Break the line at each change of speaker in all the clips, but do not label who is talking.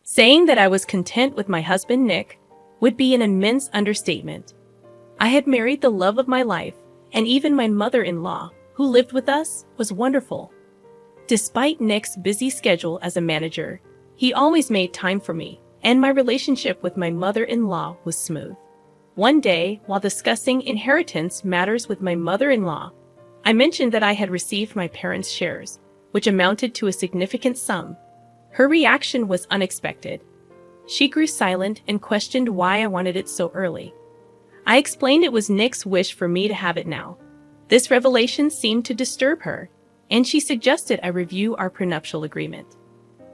Saying that I was content with my husband Nick would be an immense understatement. I had married the love of my life, and even my mother-in-law, who lived with us, was wonderful. Despite Nick's busy schedule as a manager, he always made time for me, and my relationship with my mother-in-law was smooth. One day, while discussing inheritance matters with my mother-in-law, I mentioned that I had received my parents' shares, which amounted to a significant sum. Her reaction was unexpected. She grew silent and questioned why I wanted it so early. I explained it was Nick's wish for me to have it now. This revelation seemed to disturb her, and she suggested I review our prenuptial agreement.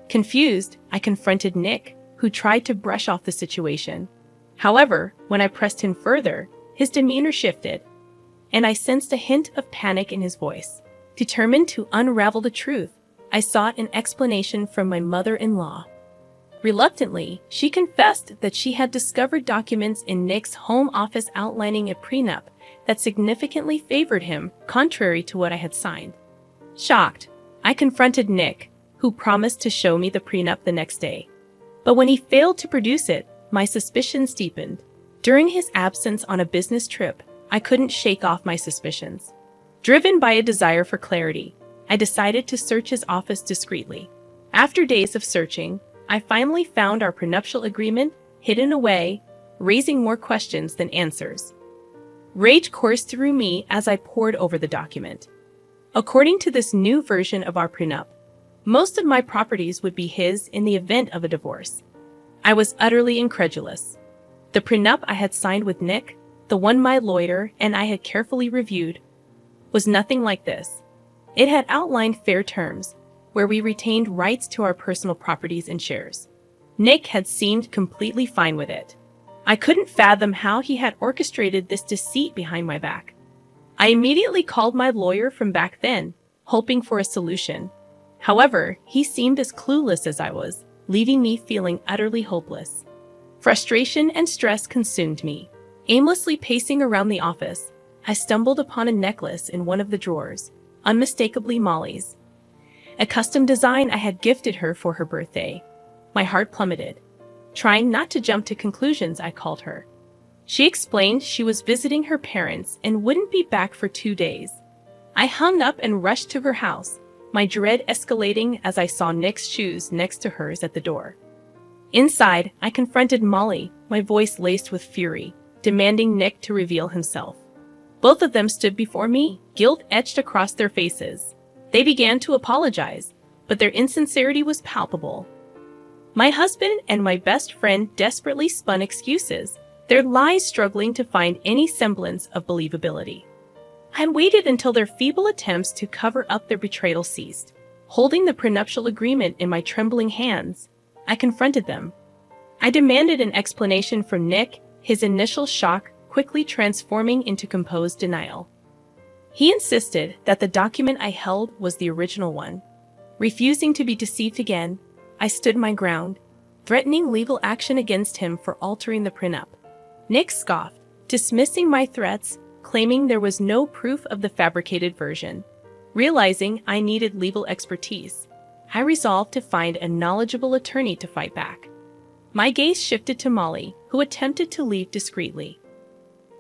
Confused, I confronted Nick, who tried to brush off the situation. However, when I pressed him further, his demeanor shifted, and I sensed a hint of panic in his voice. Determined to unravel the truth, I sought an explanation from my mother-in-law. Reluctantly, she confessed that she had discovered documents in Nick's home office outlining a prenup that significantly favored him, contrary to what I had signed. Shocked, I confronted Nick, who promised to show me the prenup the next day. But when he failed to produce it, my suspicions deepened. During his absence on a business trip, I couldn't shake off my suspicions. Driven by a desire for clarity, I decided to search his office discreetly. After days of searching, I finally found our prenuptial agreement hidden away, raising more questions than answers. Rage coursed through me as I pored over the document. According to this new version of our prenup, most of my properties would be his in the event of a divorce. I was utterly incredulous. The prenup I had signed with Nick, the one my lawyer and I had carefully reviewed, was nothing like this. It had outlined fair terms, where we retained rights to our personal properties and shares. Nick had seemed completely fine with it. I couldn't fathom how he had orchestrated this deceit behind my back. I immediately called my lawyer from back then, hoping for a solution. However, he seemed as clueless as I was, leaving me feeling utterly hopeless. Frustration and stress consumed me. Aimlessly pacing around the office, I stumbled upon a necklace in one of the drawers, unmistakably Molly's. A custom design I had gifted her for her birthday. My heart plummeted. Trying not to jump to conclusions, I called her. She explained she was visiting her parents and wouldn't be back for 2 days. I hung up and rushed to her house, my dread escalating as I saw Nick's shoes next to hers at the door. Inside, I confronted Molly, my voice laced with fury, demanding Nick to reveal himself. Both of them stood before me, guilt etched across their faces. They began to apologize, but their insincerity was palpable. My husband and my best friend desperately spun excuses, their lies struggling to find any semblance of believability. I waited until their feeble attempts to cover up their betrayal ceased. Holding the prenuptial agreement in my trembling hands, I confronted them. I demanded an explanation from Nick, his initial shock quickly transforming into composed denial. He insisted that the document I held was the original one. Refusing to be deceived again, I stood my ground, threatening legal action against him for altering the prenup. Nick scoffed, dismissing my threats, claiming there was no proof of the fabricated version. Realizing I needed legal expertise, I resolved to find a knowledgeable attorney to fight back. My gaze shifted to Molly, who attempted to leave discreetly.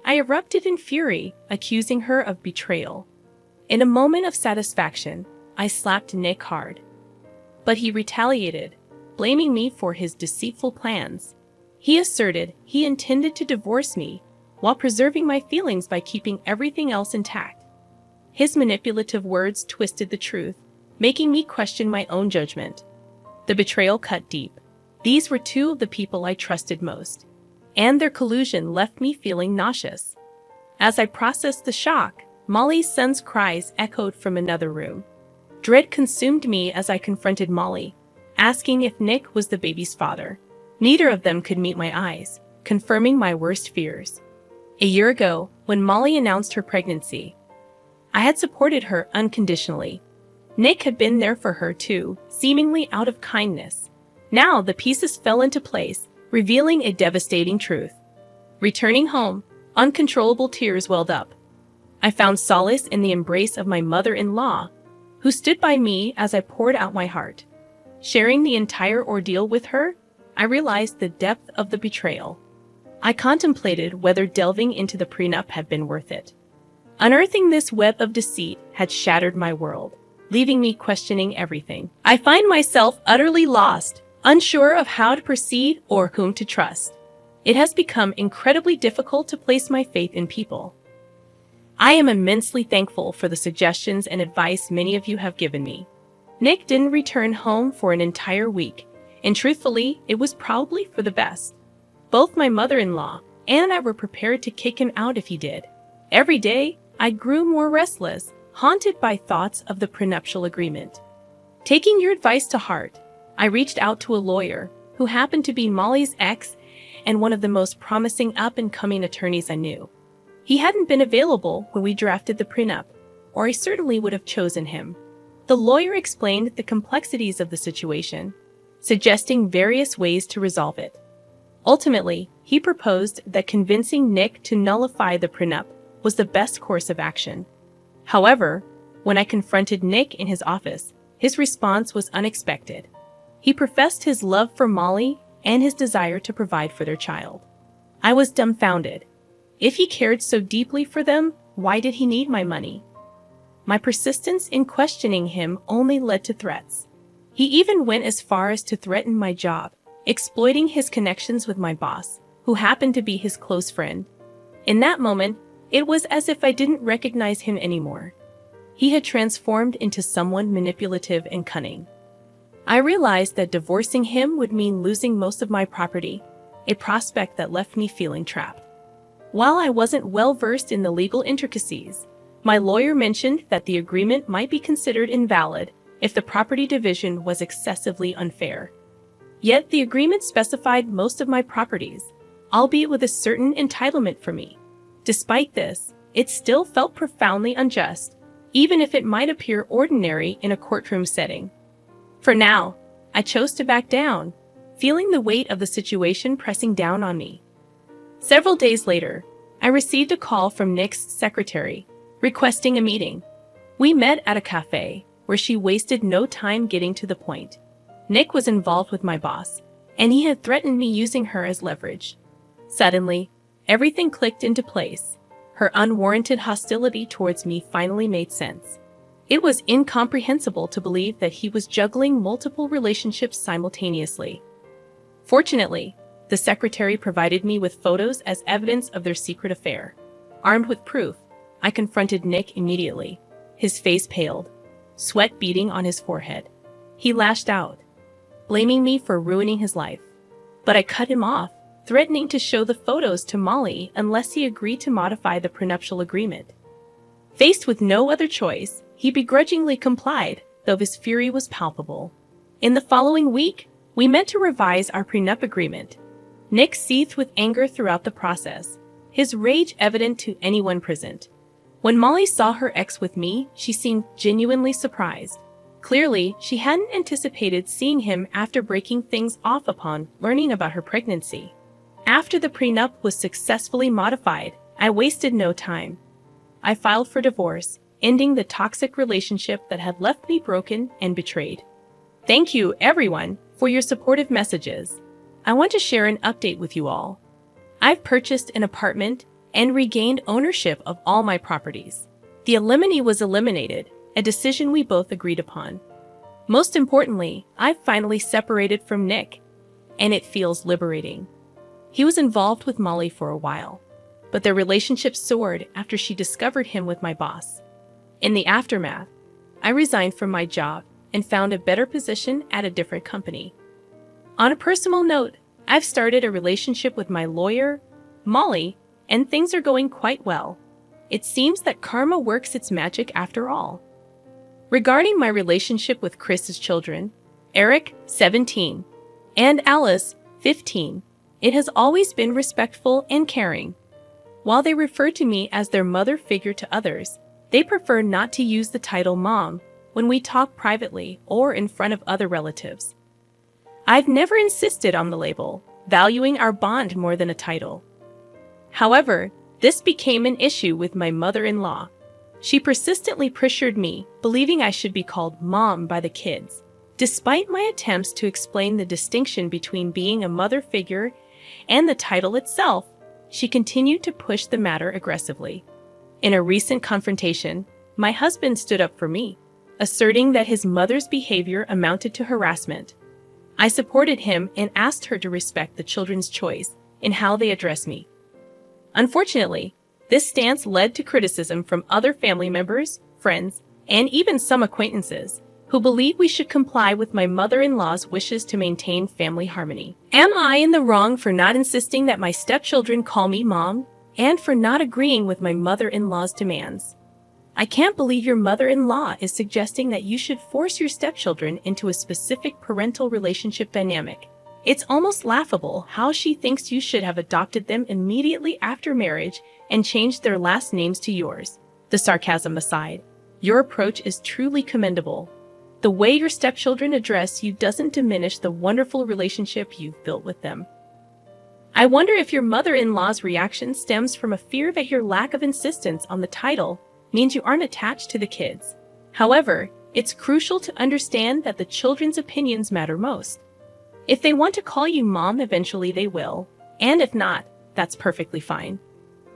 I erupted in fury, accusing her of betrayal. In a moment of satisfaction, I slapped Nick hard. But he retaliated, blaming me for his deceitful plans. He asserted he intended to divorce me while preserving my feelings by keeping everything else intact. His manipulative words twisted the truth, making me question my own judgment. The betrayal cut deep. These were two of the people I trusted most, and their collusion left me feeling nauseous. As I processed the shock, Molly's son's cries echoed from another room. Dread consumed me as I confronted Molly, asking if Nick was the baby's father. Neither of them could meet my eyes, confirming my worst fears. A year ago, when Molly announced her pregnancy, I had supported her unconditionally. Nick had been there for her too, seemingly out of kindness. Now the pieces fell into place, revealing a devastating truth. Returning home, uncontrollable tears welled up. I found solace in the embrace of my mother-in-law, who stood by me as I poured out my heart. Sharing the entire ordeal with her, I realized the depth of the betrayal. I contemplated whether delving into the prenup had been worth it. Unearthing this web of deceit had shattered my world, leaving me questioning everything. I find myself utterly lost, unsure of how to proceed or whom to trust. It has become incredibly difficult to place my faith in people. I am immensely thankful for the suggestions and advice many of you have given me. Nick didn't return home for an entire week, and truthfully, it was probably for the best. Both my mother-in-law and I were prepared to kick him out if he did. Every day, I grew more restless, haunted by thoughts of the prenuptial agreement. Taking your advice to heart, I reached out to a lawyer who happened to be Molly's ex and one of the most promising up-and-coming attorneys I knew. He hadn't been available when we drafted the prenup, or I certainly would have chosen him. The lawyer explained the complexities of the situation, suggesting various ways to resolve it. Ultimately, he proposed that convincing Nick to nullify the prenup was the best course of action. However, when I confronted Nick in his office, his response was unexpected. He professed his love for Molly and his desire to provide for their child. I was dumbfounded. If he cared so deeply for them, why did he need my money? My persistence in questioning him only led to threats. He even went as far as to threaten my job, exploiting his connections with my boss, who happened to be his close friend. In that moment, it was as if I didn't recognize him anymore. He had transformed into someone manipulative and cunning. I realized that divorcing him would mean losing most of my property, a prospect that left me feeling trapped. While I wasn't well versed in the legal intricacies, my lawyer mentioned that the agreement might be considered invalid if the property division was excessively unfair. Yet the agreement specified most of my properties, albeit with a certain entitlement for me. Despite this, it still felt profoundly unjust, even if it might appear ordinary in a courtroom setting. For now, I chose to back down, feeling the weight of the situation pressing down on me. Several days later, I received a call from Nick's secretary, requesting a meeting. We met at a cafe, where she wasted no time getting to the point. Nick was involved with my boss, and he had threatened me using her as leverage. Suddenly, everything clicked into place. Her unwarranted hostility towards me finally made sense. It was incomprehensible to believe that he was juggling multiple relationships simultaneously. Fortunately, the secretary provided me with photos as evidence of their secret affair. Armed with proof, I confronted Nick immediately. His face paled, sweat beading on his forehead. He lashed out, blaming me for ruining his life. But I cut him off, threatening to show the photos to Molly unless he agreed to modify the prenuptial agreement. Faced with no other choice, he begrudgingly complied, though his fury was palpable. In the following week, we met to revise our prenup agreement. Nick seethed with anger throughout the process, his rage evident to anyone present. When Molly saw her ex with me, she seemed genuinely surprised. Clearly, she hadn't anticipated seeing him after breaking things off upon learning about her pregnancy. After the prenup was successfully modified, I wasted no time. I filed for divorce, ending the toxic relationship that had left me broken and betrayed. Thank you, everyone, for your supportive messages. I want to share an update with you all. I've purchased an apartment and regained ownership of all my properties. The alimony was eliminated, a decision we both agreed upon. Most importantly, I've finally separated from Nick, and it feels liberating. He was involved with Molly for a while, but their relationship soared after she discovered him with my boss. In the aftermath, I resigned from my job and found a better position at a different company. On a personal note, I've started a relationship with my lawyer, Molly, and things are going quite well. It seems that karma works its magic after all. Regarding my relationship with Chris's children, Eric, 17, and Alice, 15, it has always been respectful and caring. While they refer to me as their mother figure to others, they prefer not to use the title mom when we talk privately or in front of other relatives. I've never insisted on the label, valuing our bond more than a title. However, this became an issue with my mother-in-law. She persistently pressured me, believing I should be called mom by the kids, Despite my attempts to explain the distinction between being a mother figure and the title itself, she continued to push the matter aggressively. In a recent confrontation, my husband stood up for me, asserting that his mother's behavior amounted to harassment. I supported him and asked her to respect the children's choice in how they address me. Unfortunately, this stance led to criticism from other family members, friends, and even some acquaintances who believe we should comply with my mother-in-law's wishes to maintain family harmony. Am I in the wrong for not insisting that my stepchildren call me mom, and for not agreeing with my mother-in-law's demands? I can't believe your mother-in-law is suggesting that you should force your stepchildren into a specific parental relationship dynamic. It's almost laughable how she thinks you should have adopted them immediately after marriage and changed their last names to yours. The sarcasm aside, your approach is truly commendable. The way your stepchildren address you doesn't diminish the wonderful relationship you've built with them. I wonder if your mother-in-law's reaction stems from a fear that your lack of insistence on the title means you aren't attached to the kids. However, it's crucial to understand that the children's opinions matter most. If they want to call you mom, eventually they will, and if not, that's perfectly fine.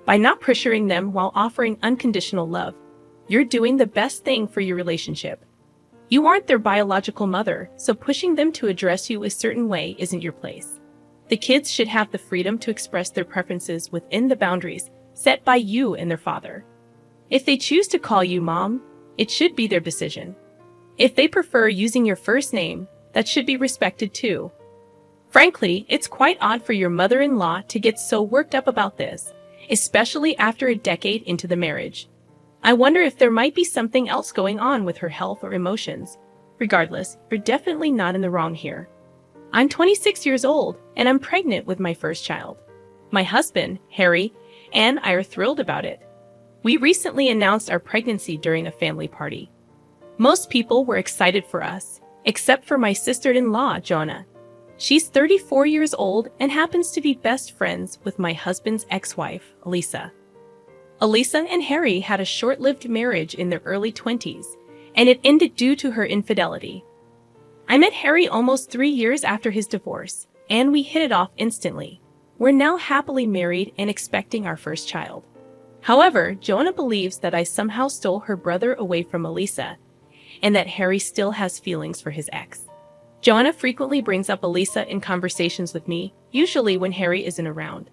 By not pressuring them while offering unconditional love, you're doing the best thing for your relationship. You aren't their biological mother, so pushing them to address you a certain way isn't your place. The kids should have the freedom to express their preferences within the boundaries set by you and their father. If they choose to call you mom, it should be their decision. If they prefer using your first name, that should be respected too. Frankly, it's quite odd for your mother-in-law to get so worked up about this, especially after a decade into the marriage. I wonder if there might be something else going on with her health or emotions. Regardless, you're definitely not in the wrong here. I'm 26 years old, and I'm pregnant with my first child. My husband, Harry, and I are thrilled about it. We recently announced our pregnancy during a family party. Most people were excited for us, except for my sister-in-law, Jonah. She's 34 years old and happens to be best friends with my husband's ex-wife, Elisa. Elisa and Harry had a short-lived marriage in their early 20s, and it ended due to her infidelity. I met Harry almost 3 years after his divorce, and we hit it off instantly. We're now happily married and expecting our first child. However, Jonah believes that I somehow stole her brother away from Elisa, and that Harry still has feelings for his ex. Jonah frequently brings up Elisa in conversations with me, usually when Harry isn't around.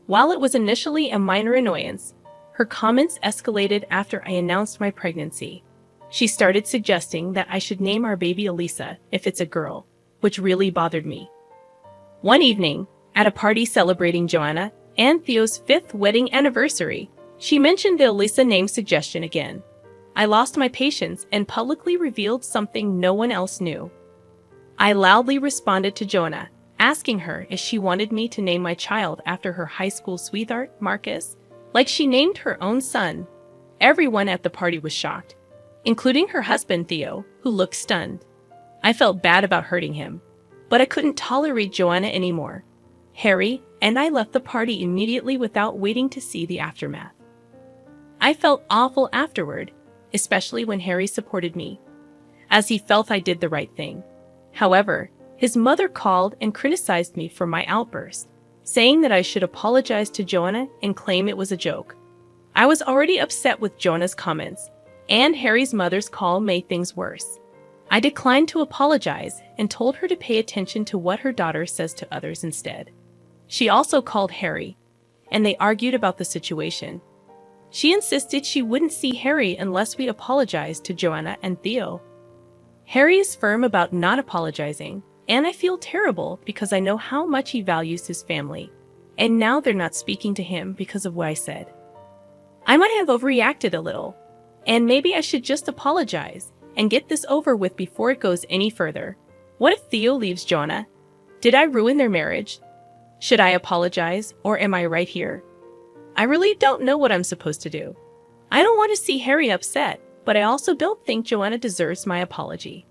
While it was initially a minor annoyance, her comments escalated after I announced my pregnancy. She started suggesting that I should name our baby Elisa if it's a girl, which really bothered me. One evening, at a party celebrating Joanna and Theo's 5th wedding anniversary, she mentioned the Elisa name suggestion again. I lost my patience and publicly revealed something no one else knew. I loudly responded to Jonah, asking her if she wanted me to name my child after her high school sweetheart, Marcus, like she named her own son. Everyone at the party was shocked, including her husband, Theo, who looked stunned. I felt bad about hurting him, but I couldn't tolerate Joanna anymore. Harry and I left the party immediately without waiting to see the aftermath. I felt awful afterward, especially when Harry supported me, as he felt I did the right thing. However, his mother called and criticized me for my outburst, saying that I should apologize to Joanna and claim it was a joke. I was already upset with Jonah's comments, and Harry's mother's call made things worse. I declined to apologize and told her to pay attention to what her daughter says to others instead. She also called Harry, and they argued about the situation. She insisted she wouldn't see Harry unless we apologized to Joanna and Theo. Harry is firm about not apologizing, and I feel terrible because I know how much he values his family, and now they're not speaking to him because of what I said. I might have overreacted a little, and maybe I should just apologize and get this over with before it goes any further. What if Theo leaves Jonah? Did I ruin their marriage? Should I apologize, or am I right here? I really don't know what I'm supposed to do. I don't want to see Harry upset, but I also don't think Joanna deserves my apology.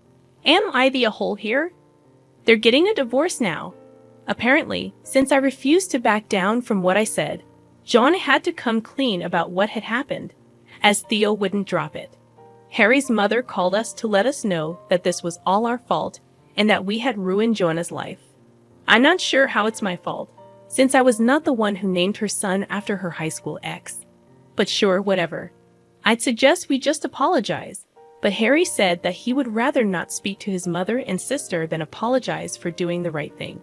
Am I the a-hole here? They're getting a divorce now. Apparently, since I refused to back down from what I said, Joanna had to come clean about what had happened, as Theo wouldn't drop it. Harry's mother called us to let us know that this was all our fault and that we had ruined Joanna's life. I'm not sure how it's my fault, since I was not the one who named her son after her high school ex. But sure, whatever. I'd suggest we just apologize. But Harry said that he would rather not speak to his mother and sister than apologize for doing the right thing.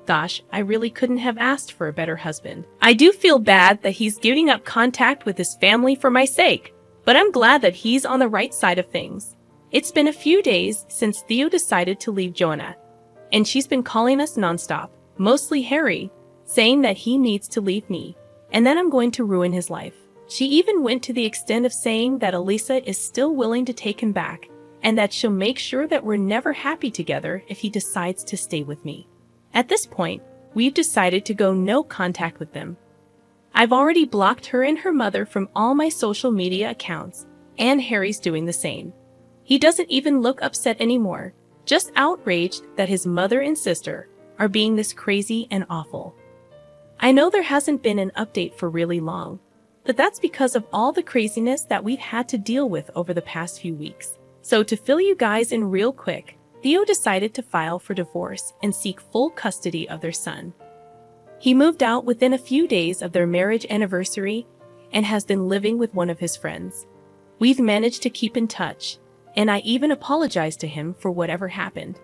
Gosh, I really couldn't have asked for a better husband. I do feel bad that he's giving up contact with his family for my sake, but I'm glad that he's on the right side of things. It's been a few days since Theo decided to leave Joanna, and she's been calling us nonstop, mostly Harry, saying that he needs to leave me, and that I'm going to ruin his life. She even went to the extent of saying that Elisa is still willing to take him back, and that she'll make sure that we're never happy together if he decides to stay with me. At this point, we've decided to go no contact with them. I've already blocked her and her mother from all my social media accounts, and Harry's doing the same. He doesn't even look upset anymore, just outraged that his mother and sister are being this crazy and awful. I know there hasn't been an update for really long, but that's because of all the craziness that we've had to deal with over the past few weeks. So to fill you guys in real quick, Theo decided to file for divorce and seek full custody of their son. He moved out within a few days of their marriage anniversary and has been living with one of his friends. We've managed to keep in touch, and I even apologized to him for whatever happened.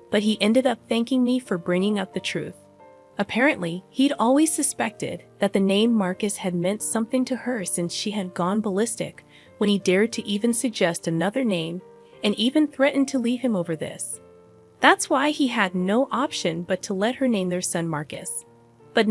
But he ended up thanking me for bringing up the truth. Apparently, he'd always suspected that the name Marcus had meant something to her since she had gone ballistic when he dared to even suggest another name and even threatened to leave him over this. That's why he had no option but to let her name their son Marcus. But